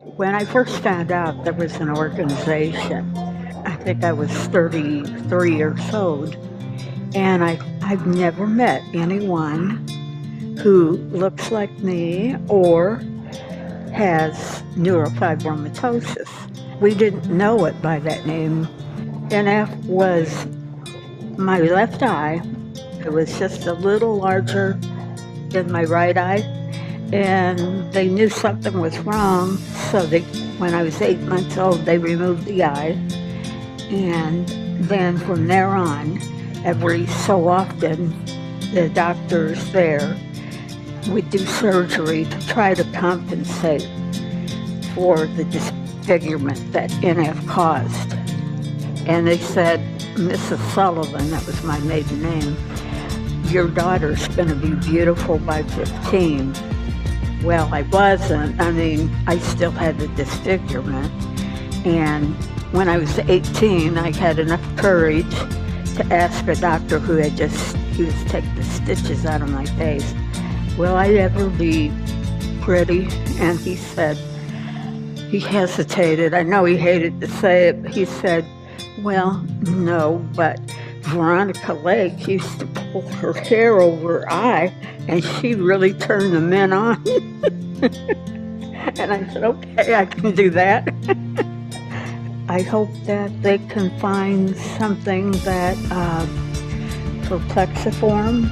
When I first found out there was an organization, I think I was 33 years old, and I've never met anyone who looks like me or has neurofibromatosis. We didn't know it by that name. NF was my left eye. It was just a little larger than my right eye, and they knew something was wrong, so when I was 8 months old, they removed the eye, and then from there on, every so often, the doctors there would do surgery to try to compensate for the disfigurement that NF caused. And they said, Mrs. Sullivan, that was my maiden name, your daughter's going to be beautiful by 15. Well, I wasn't. I mean, I still had the disfigurement. And when I was 18, I had enough courage to ask a doctor he was taking the stitches out of my face, will I ever be pretty? And he said, he hesitated. I know he hated to say it, but he said, well, no, but Veronica Lake used to pull her hair over her eye, and she really turned the men on. And I said, okay, I can do that. I hope that they can find something that for plexiform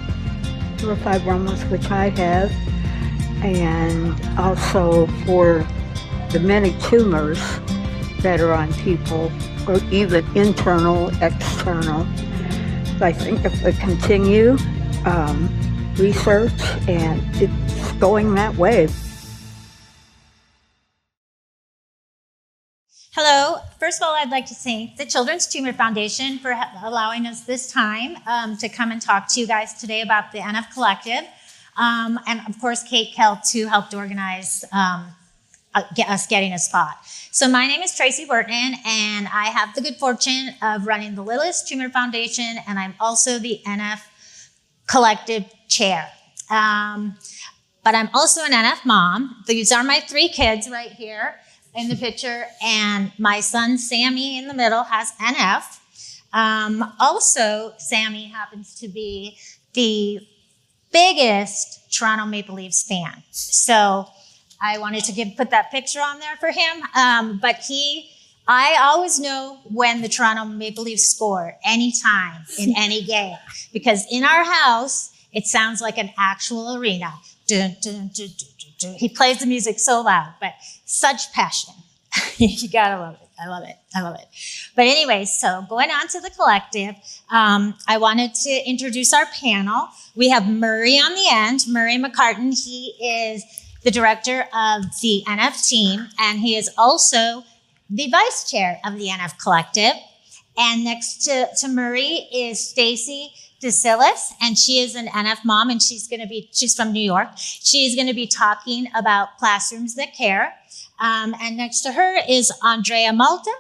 neurofibromas, which I have, and also for the many tumors that are on people, or even internal, external. So I think if we continue research, and it's going that way. Hello. First of all, I'd like to thank the Children's Tumor Foundation for allowing us this time to come and talk to you guys today about the NF Collective. And of course, Kate Kelt, who helped organize us getting a spot. So my name is Tracy Wirtanen, and I have the good fortune of running the Littlest Tumor Foundation, and I'm also the NF Collective Chair. But I'm also an NF mom. These are my 3 kids right here in the picture, and my son Sammy in the middle has NF. Also, Sammy happens to be the biggest Toronto Maple Leafs fan. So I wanted to put that picture on there for him. But I always know when the Toronto Maple Leafs score anytime in any game, because in our house, it sounds like an actual arena. Dun, dun, dun, dun, dun, dun. He plays the music so loud, but such passion. You gotta love it. I love it. I love it. But anyway, so going on to the collective, I wanted to introduce our panel. We have Murray on the end, Murray McCarten. He is the director of the NF team, and he is also the vice chair of the NF Collective. And next to Murray is Stacey DeCillis, and she is an NF mom, and she's from New York. She's going to be talking about classrooms that care. And next to her is Andrea Malta.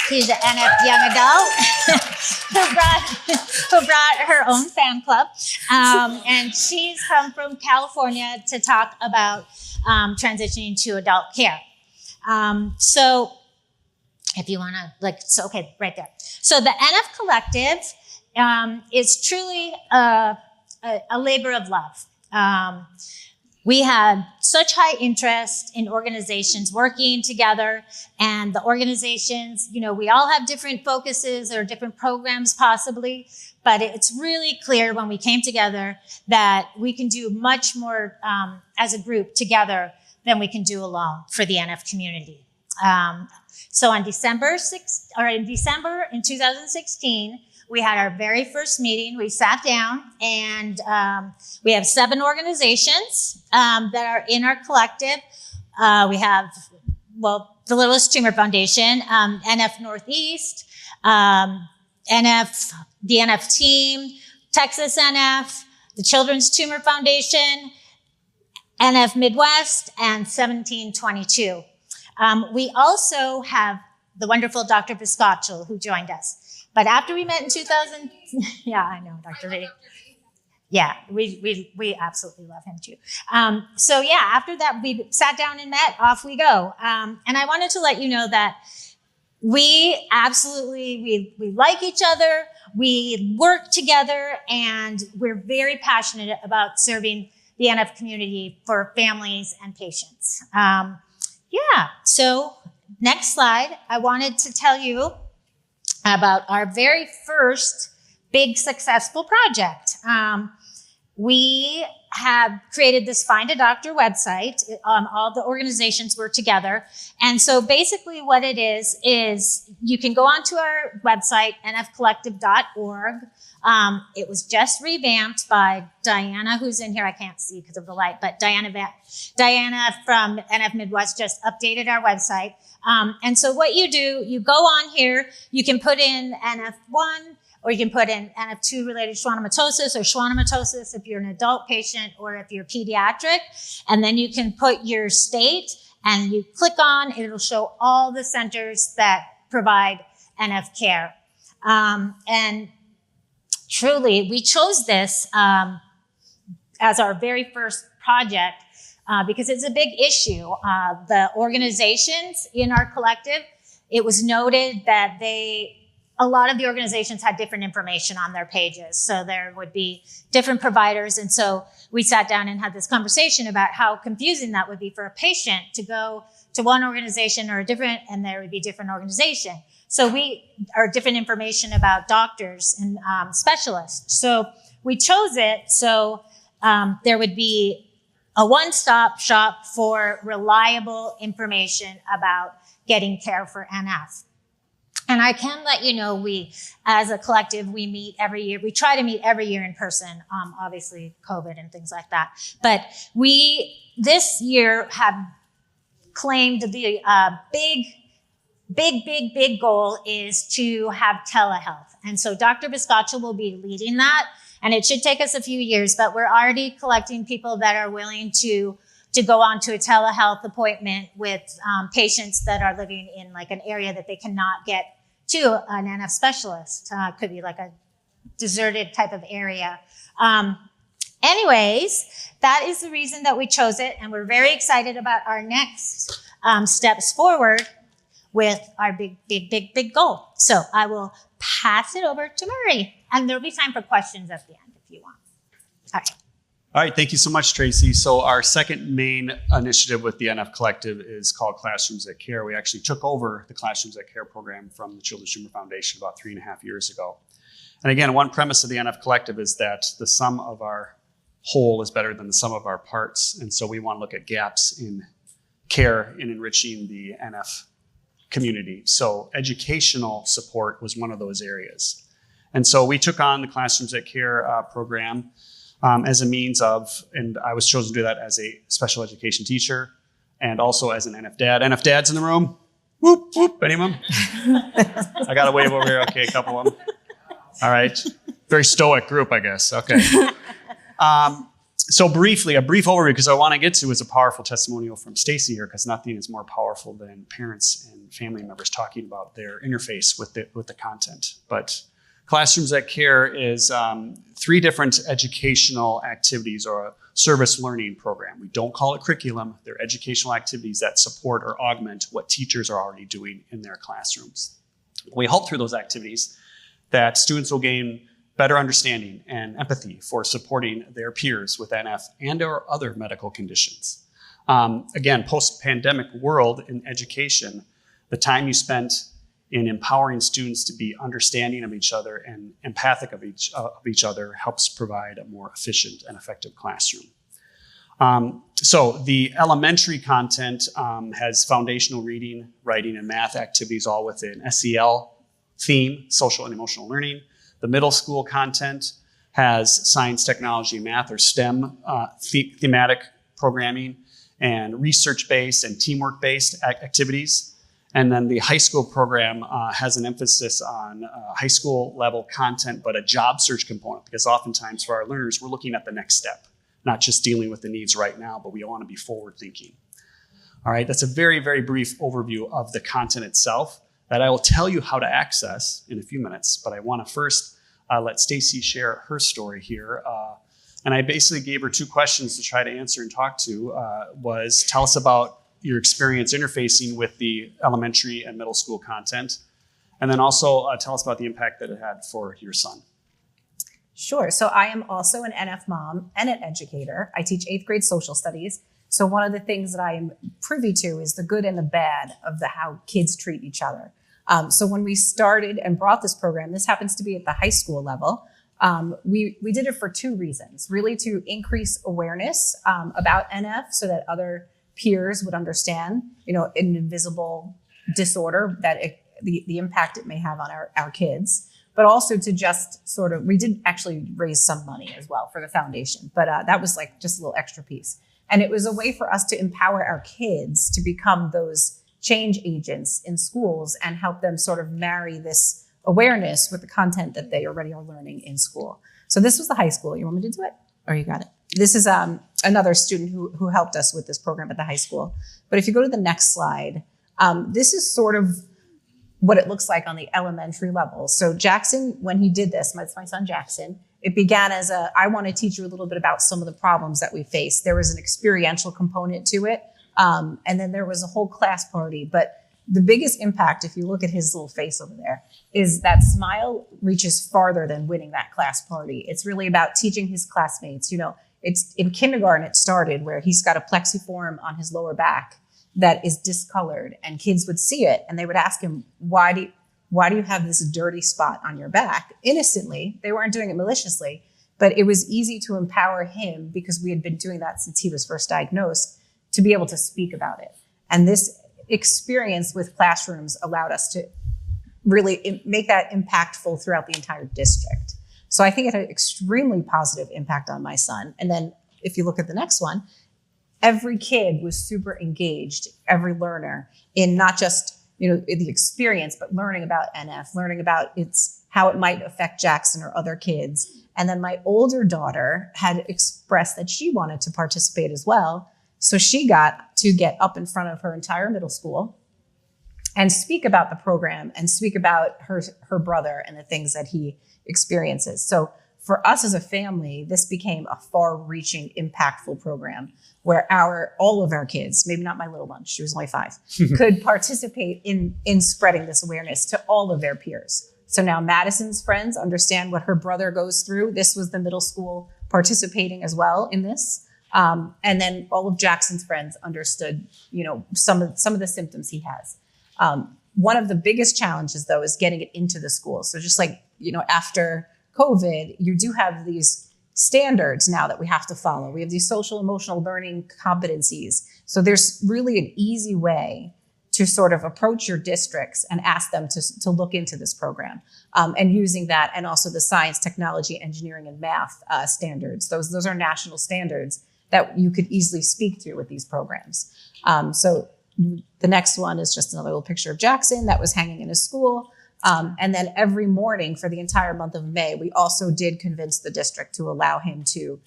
She's an NF young adult who brought her own fan club. And she's come from California to talk about transitioning to adult care. So if you want to, okay, right there. So the NF Collective is truly a labor of love. We had such high interest in organizations working together, and the organizations, we all have different focuses or different programs possibly, but it's really clear when we came together that we can do much more as a group together than we can do alone for the NF community. So in December in 2016, we had our very first meeting. We sat down, and we have 7 organizations that are in our collective. We have, the Littlest Tumor Foundation, NF Northeast, the NF team, Texas NF, the Children's Tumor Foundation, NF Midwest, and 1722. We also have the wonderful Dr. Biscotto, who joined us. But after we met in 2000, yeah, I know, Dr. V. Yeah, we absolutely love him too. So yeah, after that, we sat down and met. Off we go. And I wanted to let you know that we absolutely, we like each other. We work together, and we're very passionate about serving the NF community for families and patients. Yeah, so next slide. I wanted to tell you about our very first big successful project. We have created this Find a Doctor website. All the organizations were together. And so basically what it is you can go onto our website, nfcollective.org. It was just revamped by Diana, who's in here. I can't see because of the light, but Diana from NF Midwest just updated our website. And so what you do, you go on here, you can put in NF1, or you can put in NF2 related schwannomatosis or schwannomatosis if you're an adult patient or if you're pediatric. And then you can put your state and you click on, it'll show all the centers that provide NF care. And truly, we chose this as our very first project because it's a big issue. The organizations in our collective, it was noted that a lot of the organizations had different information on their pages. So there would be different providers. And so we sat down and had this conversation about how confusing that would be for a patient to go to one organization or and there would be different organization. So different information about doctors and specialists. So we chose it so there would be a one-stop shop for reliable information about getting care for NF. And I can let you know, we, as a collective, we meet every year. We try to meet every year in person, obviously COVID and things like that. But we, this year, have claimed the big goal is to have telehealth. And so Dr. Biscaccia will be leading that. And it should take us a few years, but we're already collecting people that are willing to go on to a telehealth appointment with patients that are living in like an area that they cannot get to an NF specialist. Could be like a deserted type of area. Anyways, that is the reason that we chose it. And we're very excited about our next steps forward with our big goal. So I will pass it over to Murray. And there'll be time for questions at the end if you want. All right. All right, thank you so much, Tracy. So our second main initiative with the NF Collective is called Classrooms at Care. We actually took over the Classrooms at Care program from the Children's Tumor Foundation about 3.5 years ago. And again, one premise of the NF Collective is that the sum of our whole is better than the sum of our parts. And so we want to look at gaps in care in enriching the NF community. So educational support was one of those areas. And so we took on the Classrooms at Care program as a means of, and I was chosen to do that as a special education teacher and also as an NF dad. NF dads in the room? Whoop, whoop, anyone? I got a wave over here. Okay, a couple of them. All right. Very stoic group, I guess. Okay. So briefly, a brief overview, because I want to get to is a powerful testimonial from Stacey here, because nothing is more powerful than parents and family members talking about their interface with the content. But Classrooms at Care is 3 different educational activities or a service learning program. We don't call it curriculum. They're educational activities that support or augment what teachers are already doing in their classrooms. We hope through those activities that students will gain better understanding and empathy for supporting their peers with NF and or other medical conditions. Again, post-pandemic world in education, the time you spent in empowering students to be understanding of each other and empathic of each other helps provide a more efficient and effective classroom. So the elementary content has foundational reading, writing, and math activities all within SEL theme, social and emotional learning. The middle school content has science, technology, math, or STEM thematic programming and research-based and teamwork-based activities. And then the high school program has an emphasis on high school level content, but a job search component, because oftentimes for our learners, we're looking at the next step, not just dealing with the needs right now, but we want to be forward thinking. All right, that's a very, very brief overview of the content itself that I will tell you how to access in a few minutes, but I want to first let Stacey share her story here. And I basically gave her 2 questions to try to answer and talk to, was tell us about your experience interfacing with the elementary and middle school content. And then also tell us about the impact that it had for your son. Sure. So I am also an NF mom and an educator. I teach 8th grade social studies. So one of the things that I am privy to is the good and the bad of how kids treat each other. So when we started and brought this program, this happens to be at the high school level. We did it for 2 reasons, really to increase awareness about NF so that other peers would understand, an invisible disorder, that the impact it may have on our kids, but also to just we did actually raise some money as well for the foundation, but that was like just a little extra piece. And it was a way for us to empower our kids to become those change agents in schools and help them sort of marry this awareness with the content that they already are learning in school. So this was the high school. You want me to do it? Or you got it? This is another student who helped us with this program at the high school. But if you go to the next slide, this is sort of what it looks like on the elementary level. So Jackson, when he did this, my son Jackson, it began as I want to teach you a little bit about some of the problems that we face. There was an experiential component to it. And then there was a whole class party. But the biggest impact, if you look at his little face over there, is that smile reaches farther than winning that class party. It's really about teaching his classmates. It's in kindergarten, it started where he's got a plexiform on his lower back that is discolored, and kids would see it and they would ask him, why do you have this dirty spot on your back? Innocently, they weren't doing it maliciously, but it was easy to empower him, because we had been doing that since he was first diagnosed, to be able to speak about it. And this experience with classrooms allowed us to really make that impactful throughout the entire district. So I think it had an extremely positive impact on my son. And then if you look at the next one, every kid was super engaged, every learner, in not just in the experience, but learning about NF, learning about how it might affect Jackson or other kids. And then my older daughter had expressed that she wanted to participate as well. So she got to get up in front of her entire middle school and speak about the program and speak about her brother and the things that he experiences. So for us as a family, this became a far-reaching, impactful program where all of our kids, maybe not my little one, she was only 5, could participate in spreading this awareness to all of their peers. So now Madison's friends understand what her brother goes through. This was the middle school participating as well in this. And then all of Jackson's friends understood, some of the symptoms he has. One of the biggest challenges, though, is getting it into the school. So just like, after COVID, you do have these standards now that we have to follow. We have these social emotional learning competencies. So there's really an easy way to sort of approach your districts and ask them to look into this program, and using that, and also the science, technology, engineering, and math standards. Those are national standards that you could easily speak to with these programs. So the next one is just another little picture of Jackson that was hanging in his school. And then every morning for the entire month of May, we also did convince the district to allow him to,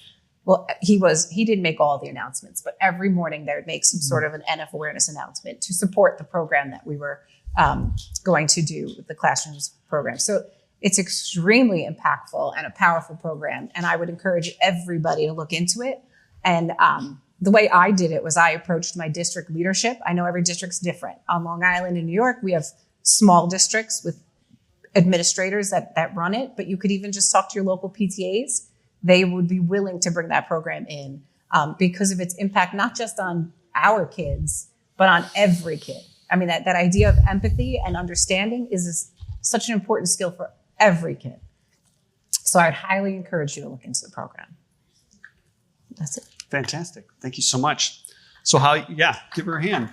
he didn't make all the announcements, but every morning they would make some sort of an NF awareness announcement to support the program that we were going to do with the classrooms program. So it's extremely impactful and a powerful program. And I would encourage everybody to look into it. And the way I did it was I approached my district leadership. I know every district's different. On Long Island in New York, we have small districts with administrators that run it, but you could even just talk to your local PTAs. They would be willing to bring that program in because of its impact, not just on our kids, but on every kid. I mean, that idea of empathy and understanding is such an important skill for every kid. So I'd highly encourage you to look into the program. That's it. Fantastic. Thank you so much. So give her a hand.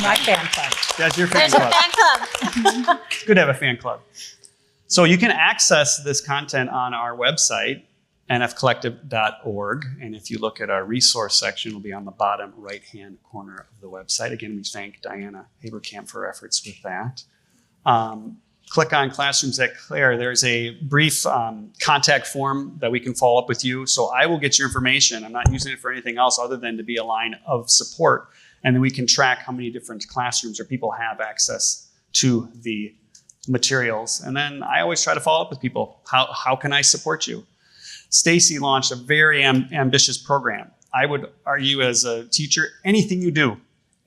My fan club. That's your fan There's club. a fan club. It's good to have a fan club. So you can access this content on our website, nfcollective.org. And if you look at our resource section, it'll be on the bottom right-hand corner of the website. Again, we thank Diana Haberkamp for her efforts with that. Click on Classrooms at Clare. There's a brief contact form that we can follow up with you. So I will get your information. I'm not using it for anything else other than to be a line of support. And then we can track how many different classrooms or people have access to the materials. And then I always try to follow up with people. How can I support you? Stacey launched a very ambitious program. I would argue as a teacher, anything you do,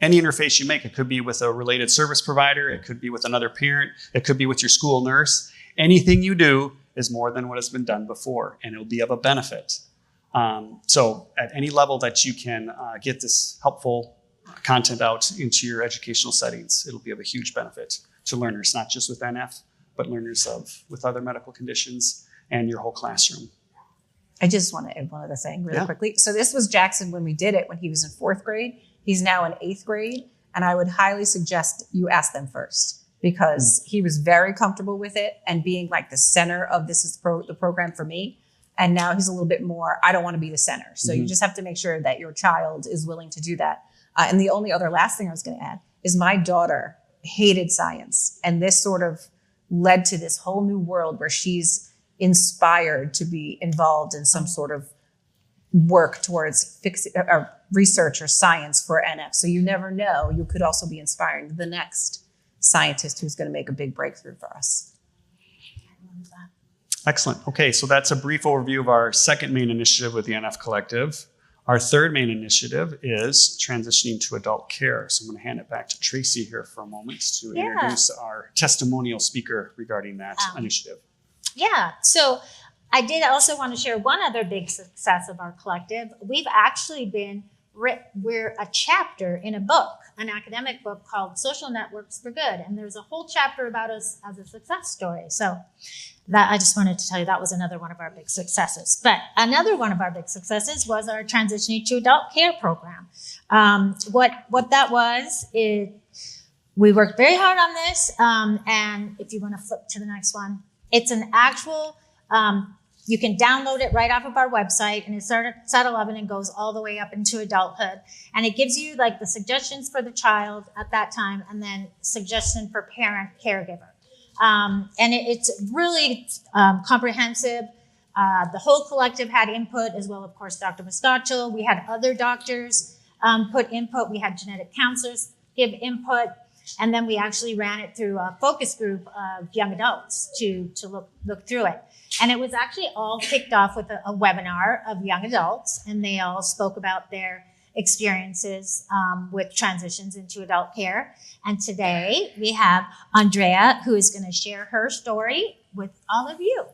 any interface you make, it could be with a related service provider, it could be with another parent, it could be with your school nurse. Anything you do is more than what has been done before, and it'll be of a benefit. So at any level that you can get this helpful content out into your educational settings, it'll be of a huge benefit to learners, not just with NF, but learners with other medical conditions and your whole classroom. I just want to add one other thing really quickly. So this was Jackson when we did it when he was in 4th grade. He's now in 8th grade. And I would highly suggest you ask them first because he was very comfortable with it and being like the center of this is the program for me. And now he's a little bit more, I don't want to be the center. So you just have to make sure that your child is willing to do that. And the only other last thing I was going to add is my daughter hated science. And this sort of led to this whole new world where she's inspired to be involved in some sort of work towards research or science for NF. So you never know, you could also be inspiring the next scientist who's going to make a big breakthrough for us. Excellent. Okay, so that's a brief overview of our second main initiative with the NF Collective. Our third main initiative is transitioning to adult care. So I'm going to hand it back to Tracy here for a moment to introduce our testimonial speaker regarding that initiative. Yeah, so I did also want to share one other big success of our collective. We've actually we're a chapter in a book, an academic book called Social Networks for Good. And there's a whole chapter about us as a success story. So that I just wanted to tell you that was another one of our big successes. But another one of our big successes was our transitioning to adult care program. What that was, we worked very hard on this. And if you want to flip to the next one, it's an actual, you can download it right off of our website, and it starts at 11 and goes all the way up into adulthood. And it gives you like the suggestions for the child at that time, and then suggestion for parent caregiver. And it's really comprehensive. The whole collective had input as well, of course, Dr. Moscato. We had other doctors put input. We had genetic counselors give input. And then we actually ran it through a focus group of young adults to look through it. And it was actually all kicked off with a webinar of young adults, and they all spoke about their experiences with transitions into adult care. And today we have Andrea, who is going to share her story with all of you.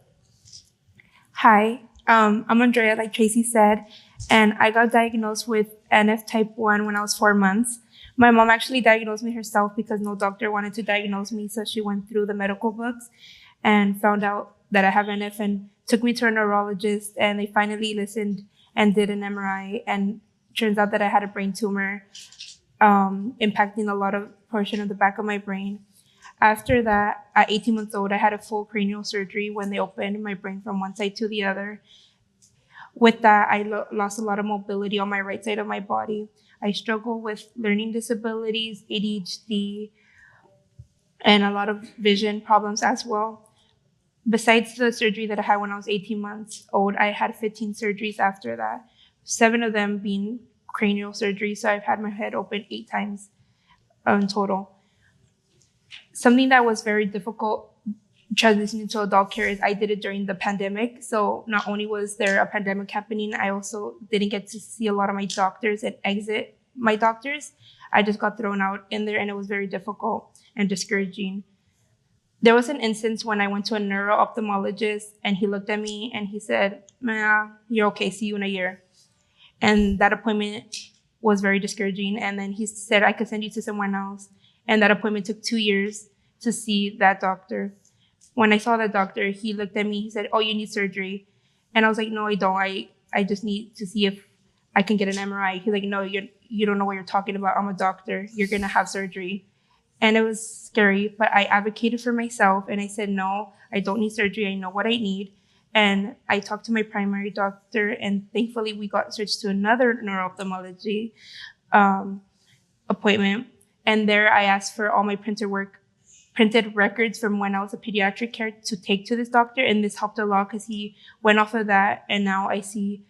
Hi, I'm Andrea, like Tracy said, and I got diagnosed with NF type 1 when I was 4 months. My mom actually diagnosed me herself because no doctor wanted to diagnose me. So she went through the medical books and found out that I have NF and took me to a neurologist, and they finally listened and did an MRI, and turns out that I had a brain tumor impacting a lot of portion of the back of my brain. After that, at 18 months old, I had a full cranial surgery when they opened my brain from one side to the other. With that, I lost a lot of mobility on my right side of my body. I struggle with learning disabilities, ADHD, and a lot of vision problems as well. Besides the surgery that I had when I was 18 months old, I had 15 surgeries after that, 7 of them being cranial surgery. So I've had my head open 8 times in total. Something that was very difficult transitioning to adult care is I did it during the pandemic. So not only was there a pandemic happening, I also didn't get to see a lot of my doctors and exit my doctors. I just got thrown out in there, and it was very difficult and discouraging. There was an instance when I went to a neuro-ophthalmologist, and he looked at me and he said, "You're okay, see you in a year." And that appointment was very discouraging. And then he said I could send you to someone else. And that appointment took 2 years to see that doctor. When I saw that doctor, he looked at me, he said, "Oh, you need surgery." And I was like, "No, I don't. I just need to see if I can get an MRI." He's like, "No, you don't know what you're talking about. I'm a doctor. You're going to have surgery." And it was scary, but I advocated for myself, and I said, "No, I don't need surgery. I know what I need." And I talked to my primary doctor, and thankfully we got switched to another neuro-ophthalmology appointment. And there I asked for all my printed records from when I was a pediatric care to take to this doctor. And this helped a lot because he went off of that. And now I see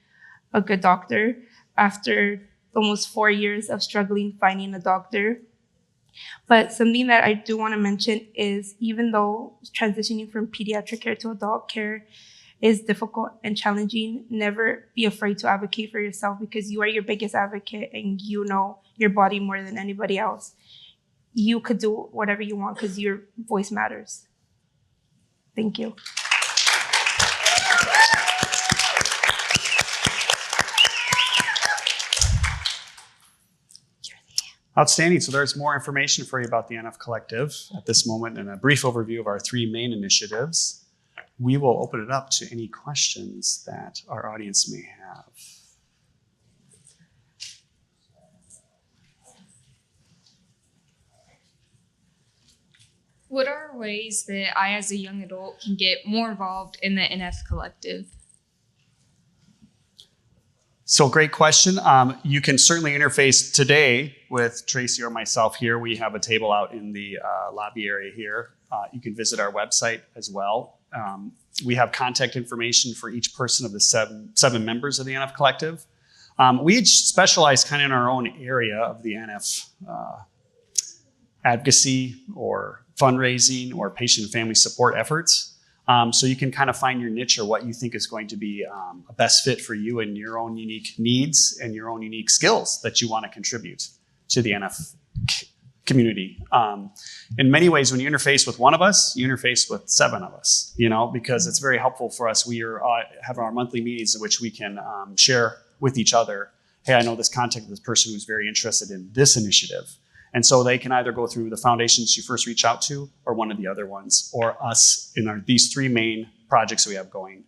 a good doctor after almost 4 years of struggling finding a doctor. But something that I do want to mention is even though transitioning from pediatric care to adult care is difficult and challenging, never be afraid to advocate for yourself because you are your biggest advocate and you know your body more than anybody else. You could do whatever you want because your voice matters. Thank you. Outstanding. So there's more information for you about the NF Collective at this moment and a brief overview of our 3 main initiatives. We will open it up to any questions that our audience may have. What are ways that I, as a young adult, can get more involved in the NF Collective? So great question. You can certainly interface today with Tracy or myself here. We have a table out in the lobby area here. You can visit our website as well. We have contact information for each person of the seven members of the NF Collective. We each specialize kind of in our own area of the NF advocacy or fundraising or patient and family support efforts. So you can kind of find your niche or what you think is going to be a best fit for you and your own unique needs and your own unique skills that you want to contribute to the NF community. In many ways, when you interface with one of us, you interface with 7 of us, because it's very helpful for us. We have our monthly meetings in which we can share with each other, hey, I know this contact of this person who's very interested in this initiative. And so they can either go through the foundations you first reach out to or one of the other ones or us in these 3 main projects we have going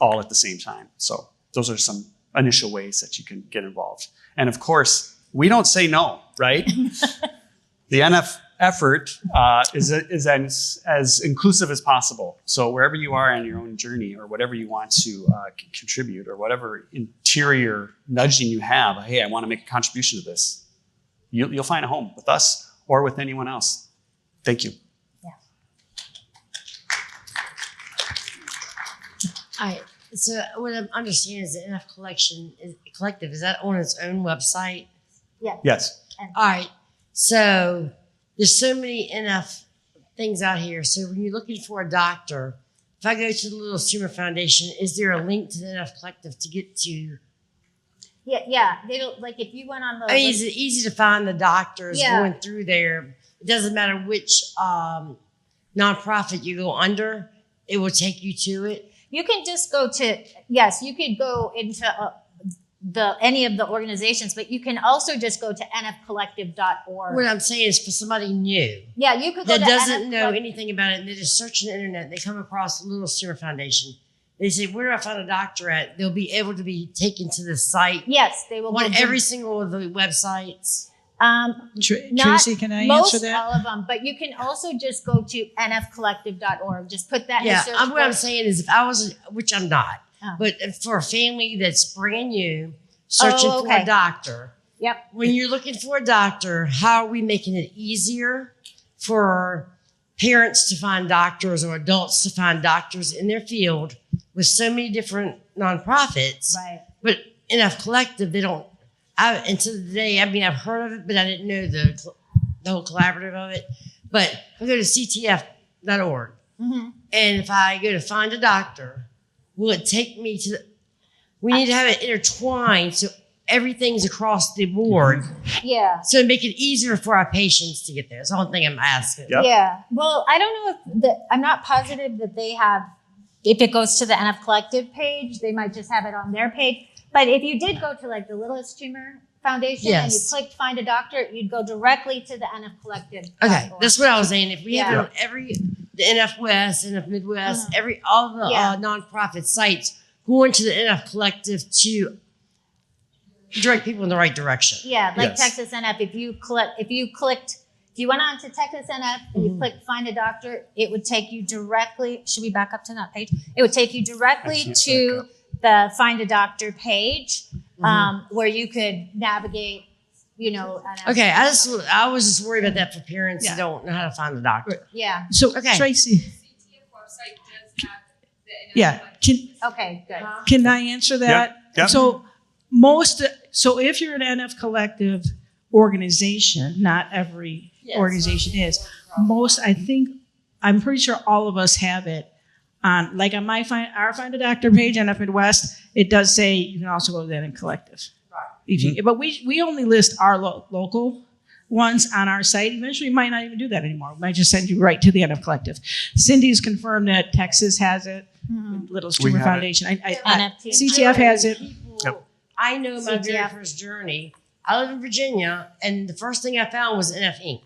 all at the same time. So those are some initial ways that you can get involved. And of course, we don't say no, right? The NF effort is as inclusive as possible. So wherever you are on your own journey or whatever you want to contribute or whatever interior nudging you have, hey, I want to make a contribution to this. You'll find a home with us or with anyone else. Thank you. Yeah. All right. So what I'm understanding is the NF Collective, is that on its own website? Yeah. Yes. All right. So there's so many NF things out here. So when you're looking for a doctor, if I go to the Littlest Tumor Foundation, is there a link to the NF Collective to get to? Yeah. They don't, like if you went on the. I mean, is it easy to find the doctors Yeah. going through there? It doesn't matter which nonprofit you go under, it will take you to it. You can just go to, yes, you could go into any of the organizations, but you can also just go to nfcollective.org. What I'm saying is for somebody new Yeah, you could go that to doesn't NF know Collective. anything about it and they just search on the internet and they come across the Littlest Tumor Foundation. They say, where do I find a doctor at? They'll be able to be taken to the site Yes, they will. on go every single of the websites. not Tracy, can I most answer that? all of them, but you can also just go to nfcollective.org. Just put that in the Yeah, search what I'm bar. saying is if I was, which I'm not, Oh. but for a family that's brand new, searching for okay. a doctor, Yep. when you're looking for a doctor, how are we making it easier for parents to find doctors or adults to find doctors in their field with so many different nonprofits? Right. But NF Collective, they don't. Until today, I mean, I've heard of it, but I didn't know the whole collaborative of it. But I go to ctf.org, Mhm. and if I go to find a doctor, will it take me to the? We need to have it intertwined so everything's across the board. Yeah. So make it easier for our patients to get there. That's the whole thing I'm asking. Yep. Yeah. Well, I don't know I'm not positive that they have, if it goes to the NF Collective page, they might just have it on their page. But if you did go to like the Littlest Tumor Foundation and you Yes. clicked find a doctor, you'd go directly to the NF Collective. Okay, that's what I was saying. If we have it Yeah. on the NF West, NF Midwest, all the Yeah. nonprofit sites, going to the NF Collective to direct people in the right direction. Yeah, like Yes. Texas NF. If you went on to Texas NF and you clicked find a doctor, it would take you directly. Should we back up to that page? It would take you directly I can't to the find a doctor page, where you could navigate. Okay, I was just worried about that for parents who don't know how to find the doctor. Yeah. So Okay. Tracy, CTF website does have the NF yeah, Collective. Okay. Good. can I answer that? Yep. So if you're an NF Collective organization, not every Yes. organization is. I'm pretty sure all of us have it on our Find a Doctor page, NF Midwest, it does say you can also go to the NF Collective. Right. But we only list our local ones on our site. Eventually, we might not even do that anymore. We might just send you right to the NF Collective. Cindy's confirmed that Texas has it. Littlest Tumor Foundation. CTF has it. I know my very first journey. I live in Virginia, and the first thing I found was NF Inc.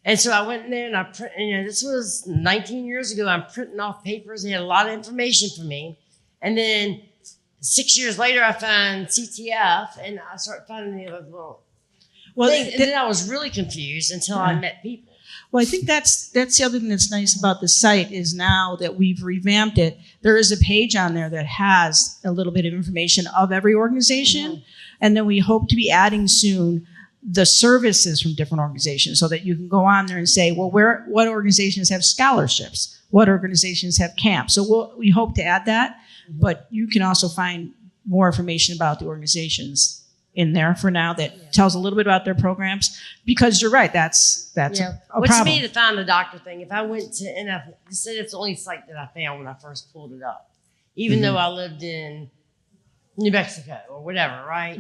And so I went in there and I print. This was 19 years ago. I'm printing off papers. They had a lot of information for me. And then 6 years later, I found CTF, and I started finding the other little things. And then I was really confused until I met people. Well, I think that's the other thing that's nice about the site is now that we've revamped it, there is a page on there that has a little bit of information of every organization. And then we hope to be adding soon the services from different organizations so that you can go on there and say, well, what organizations have scholarships? What organizations have camps? So we hope to add that, but you can also find more information about the organizations in there for now that tells a little bit about their programs, because you're right, that's a What's problem. me, the Find a Doctor thing, if I went to NF, they said it's the only site that I found when I first pulled it up, even though I lived in New Mexico or whatever, right?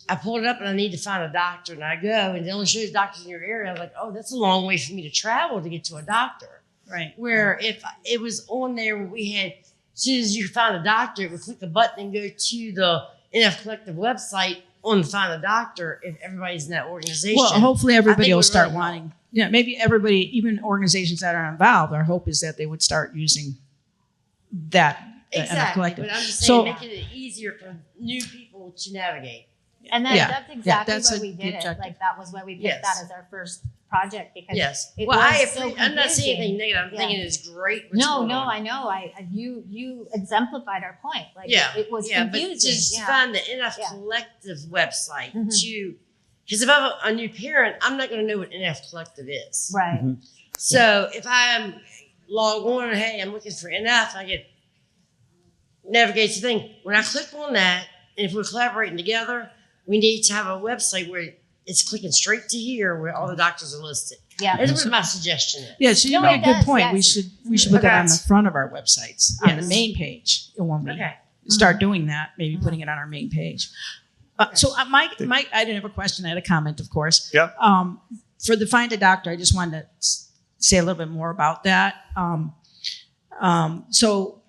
I pulled it up and I need to find a doctor, and I go and it only shows doctors in your area. I was like, oh, that's a long way for me to travel to get to a doctor. Right. Where if it was on there where we had, as soon as you found a doctor, it would click a button and go to the NF Collective website on the Find a Doctor if everybody's in that organization. Well, hopefully everybody will start really wanting, maybe everybody, even organizations that are involved, our hope is that they would start using that NF Collective. But I'm just saying, making it easier for new people to navigate. And that's exactly why we did it. objective. Like that was why we picked that as our first project, because it well, was so I'm not saying confusing. anything negative. I'm thinking it's great. No, I know. You exemplified our point. Like it was confusing. But just find the NF Collective website to, because if I'm a new parent, I'm not going to know what NF Collective is. Right. So if I'm log on, hey, I'm looking for NF, I get navigate the thing. When I click on that, and if we're collaborating together, we need to have a website where it's clicking straight to here where all the doctors are listed. Yeah. That's what my suggestion is. Yeah, so you make a good point. Yes. We should put that on the front of our websites, on the main page. When we start doing that, maybe putting it on our main page. So Mike, I didn't have a question. I had a comment, of course. Yep. For the Find a Doctor, I just wanted to say a little bit more about that. So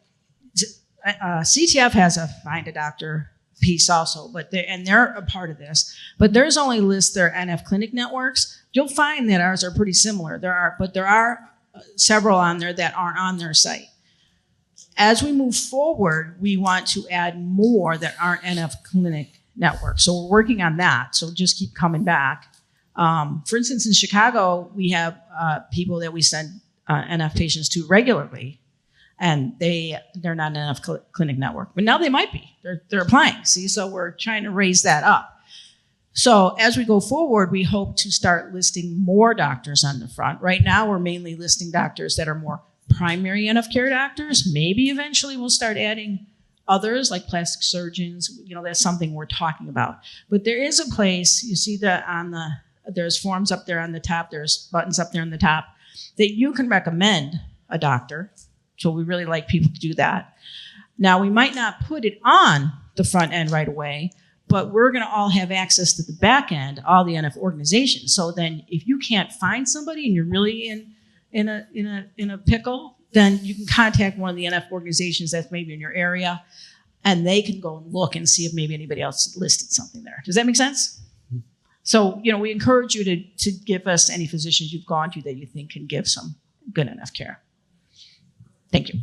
CTF has a Find a Doctor piece also, but they're a part of this. But theirs only lists their NF clinic networks. You'll find that ours are pretty similar. There are several on there that aren't on their site. As we move forward, we want to add more that aren't NF clinic networks. So we're working on that. So just keep coming back. For instance, in Chicago, we have people that we send NF patients to regularly. And they're not an NF clinic network, but now they might be. They're applying. See, so we're trying to raise that up. So as we go forward, we hope to start listing more doctors on the front. Right now, we're mainly listing doctors that are more primary NF care doctors. Maybe eventually we'll start adding others like plastic surgeons. That's something we're talking about. But there is a place. You see there's forms up there on the top. There's buttons up there on the top that you can recommend a doctor. So we really like people to do that. Now, we might not put it on the front end right away, but we're going to all have access to the back end, all the NF organizations. So then if you can't find somebody and you're really in a pickle, then you can contact one of the NF organizations that's maybe in your area, and they can go and look and see if maybe anybody else listed something there. Does that make sense? So, we encourage you to give us any physicians you've gone to that you think can give some good NF care. Thank you.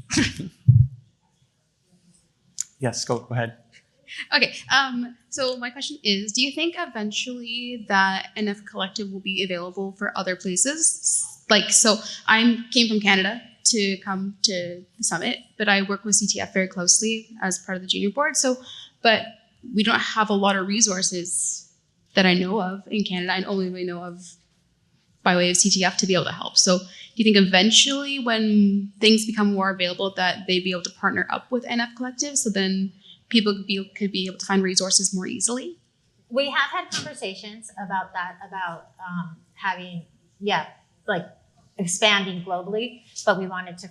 Yes, go ahead. Okay, so my question is, do you think eventually that NF Collective will be available for other places? So I came from Canada to come to the summit, but I work with CTF very closely as part of the junior board. But we don't have a lot of resources that I know of in Canada and only really know of by way of CTF to be able to help. So do you think eventually when things become more available that they'd be able to partner up with NF Collective so then people could be able to find resources more easily? We have had conversations about that, about having, expanding globally, but we wanted to,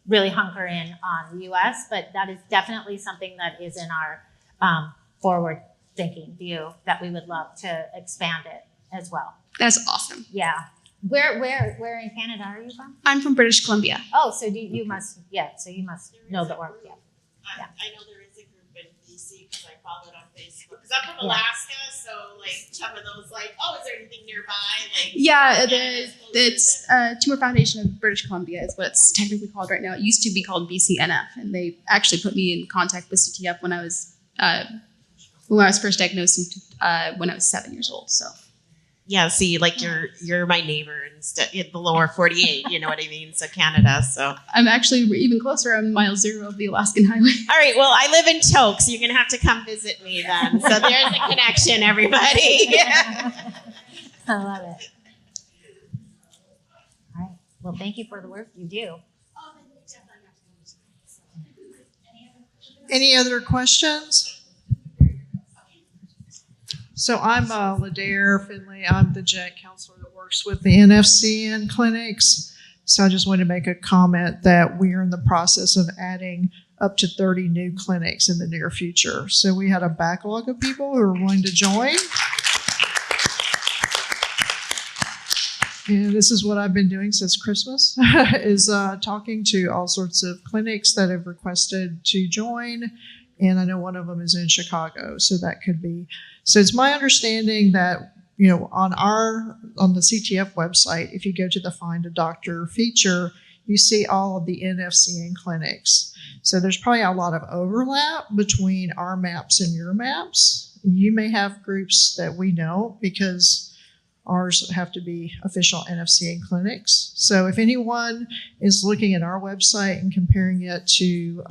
really hunker in on the US, but that is definitely something that is in our forward thinking view that we would love to expand it as well. That's awesome. Yeah. Where in Canada are you from? I'm from British Columbia. Oh, so you must know the work. Yeah. Yeah. I know there is a group in DC because I followed on Facebook. Because I'm from Alaska, so like some of those like, oh, is there anything nearby? Like, Yeah, it's Tumor Foundation of British Columbia is what it's technically called right now. It used to be called BCNF, and they actually put me in contact with CTF when I was first diagnosed when I was 7 years old. So. yeah, see, like you're my neighbor in the lower 48, you know what I mean? So Canada, so. I'm actually even closer. I'm mile 0 of the Alaskan Highway. All right, well, I live in Tok, so you're going to have to come visit me then. So there's a connection, everybody. I love it. All right. Well, thank you for the work you do. Any other questions? So I'm Ladair Finley. I'm the genetic counselor that works with the NFCN clinics. So I just wanted to make a comment that we are in the process of adding up to 30 new clinics in the near future. So we had a backlog of people who are willing to join. And this is what I've been doing since Christmas, is talking to all sorts of clinics that have requested to join. And I know one of them is in Chicago, so that could be. So it's my understanding that, you know, on the CTF website, if you go to the Find a Doctor feature, you see all of the NFCN clinics. So there's probably a lot of overlap between our maps and your maps. You may have groups that we don't because ours have to be official NFCN clinics. So if anyone is looking at our website and comparing it to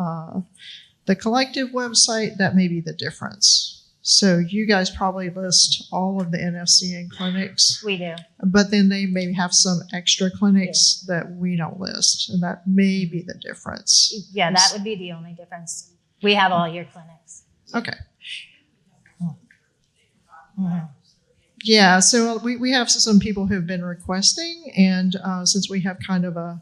the collective website, that may be the difference. So you guys probably list all of the NFCN clinics. We do. But then they may have some extra clinics that we don't list, and that may be the difference. Yeah, that would be the only difference. We have all your clinics. Okay. Yeah, so we have some people who have been requesting, and since we have kind of a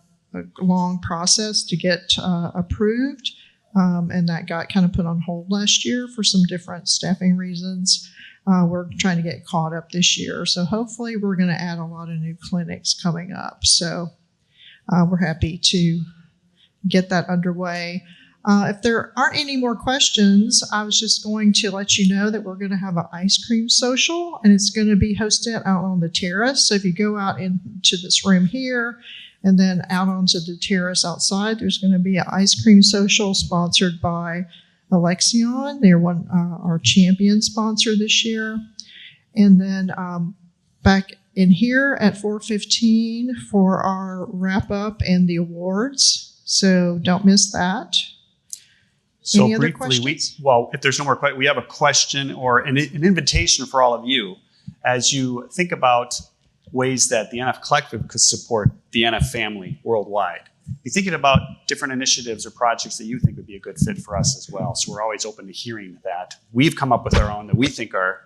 long process to get approved, and that got kind of put on hold last year for some different staffing reasons. We're trying to get caught up this year. So hopefully we're going to add a lot of new clinics coming up. So we're happy to get that underway. If there aren't any more questions, I was just going to let you know that we're going to have an ice cream social, and it's going to be hosted out on the terrace. So if you go out into this room here, and then out onto the terrace outside, there's going to be an ice cream social sponsored by Alexion. They're our champion sponsor this year. And then back in here at 4:15 for our wrap up and the awards. So don't miss that. So Any other briefly, questions? if there's no more questions, we have a question or an invitation for all of you as you think about ways that the NF Collective could support the NF family worldwide. Be thinking about different initiatives or projects that you think would be a good fit for us as well. So we're always open to hearing that. We've come up with our own that we think are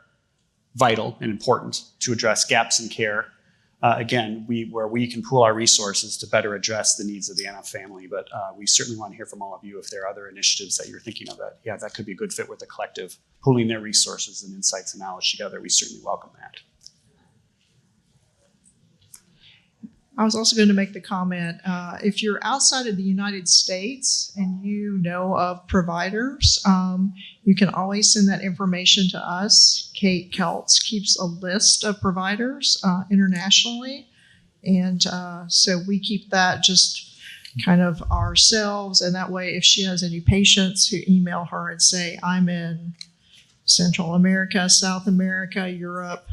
vital and important to address gaps in care. Again, where we can pool our resources to better address the needs of the NF family. But we certainly want to hear from all of you if there are other initiatives that you're thinking of that could be a good fit with the collective, pooling their resources and insights and knowledge together. We certainly welcome that. I was also going to make the comment, if you're outside of the United States and you know of providers, you can always send that information to us. Kate Keltz keeps a list of providers internationally. And so we keep that just kind of ourselves. And that way, if she has any patients who email her and say, I'm in Central America, South America, Europe,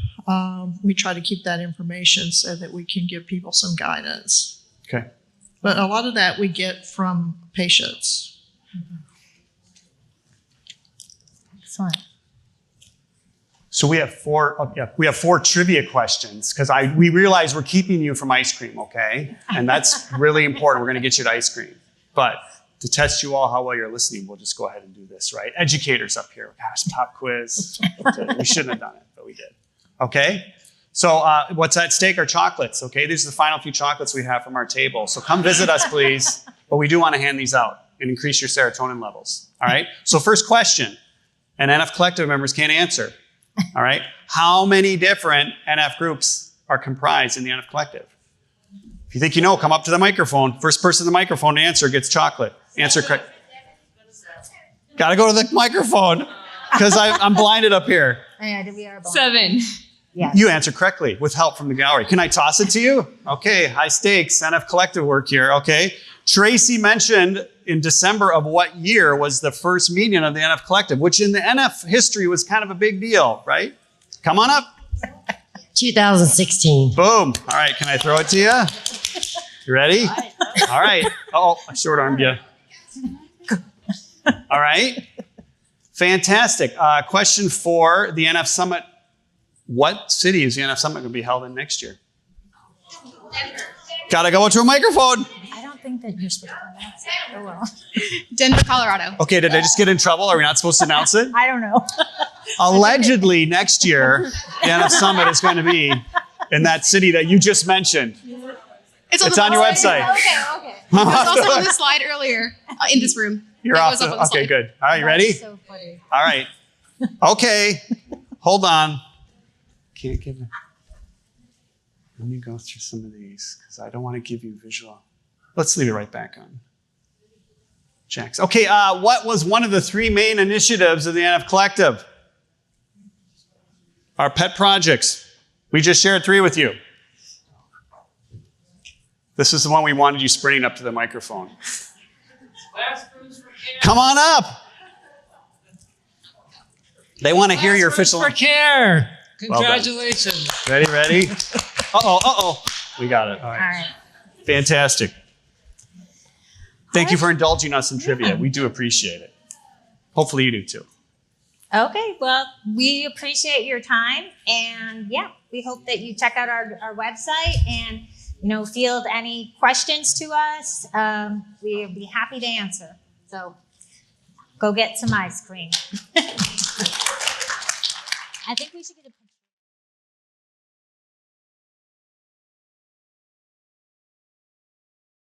we try to keep that information so that we can give people some guidance. Okay. But a lot of that we get from patients. Excellent. So we have four trivia questions because we realize we're keeping you from ice cream, okay? And that's really important. We're going to get you to ice cream. But to test you all how well you're listening, we'll just go ahead and do this, right? Educators up here. Gosh, pop quiz. We shouldn't have done it, but we did. Okay? So what's at stake are chocolates, okay? These are the final few chocolates we have from our table. So come visit us, please. but we do want to hand these out and increase your serotonin levels. All right? So first question, and NF Collective members can't answer. All right? How many different NF groups are comprised in the NF Collective? If you think you know, come up to the microphone. First person to the microphone to answer gets chocolate. Answer correct. Got to go to the microphone because I'm blinded up here. Yeah, we are blind. 7. Yes. You answer correctly with help from the gallery. Can I toss it to you? Okay, high stakes, NF Collective work here. Okay. Tracy mentioned in December of what year was the first meeting of the NF Collective, which in the NF history was kind of a big deal, right? Come on up. 2016. Boom. All right, can I throw it to you? You ready? All right. Oh, I short-armed you. All right. Fantastic. Question for the NF Summit. What city is the NF Summit going to be held in next year? Denver. Got to go to a microphone. I don't think that you're supposed to announce it. Oh, well. Denver, Colorado. Okay, did I just get in trouble? Are we not supposed to announce it? I don't know. Allegedly, next year, the NF Summit is going to be in that city that you just mentioned. It's on your website. Okay. It was also on the slide earlier in this room. You're It off. was up on the Okay, slide. good. All right, you ready? So funny. All right. Okay. Hold on. Can't give it. Let me go through some of these because I don't want to give you visual. Let's leave it right back on. Jax. Okay, what was one of the 3 main initiatives of the NF Collective? Our pet projects. We just shared 3 with you. This is the one we wanted you sprinting up to the microphone. Come on up. They want to hear your official. For care. Well done. Congratulations. Ready? Uh-oh. We got it. All All right. right. Fantastic. Thank you for indulging us in trivia. We do appreciate it. Hopefully you do too. Okay, well, we appreciate your time, and yeah, we hope that you check out our website and field any questions to us. We'll be happy to answer. So go get some ice cream. I think we should get a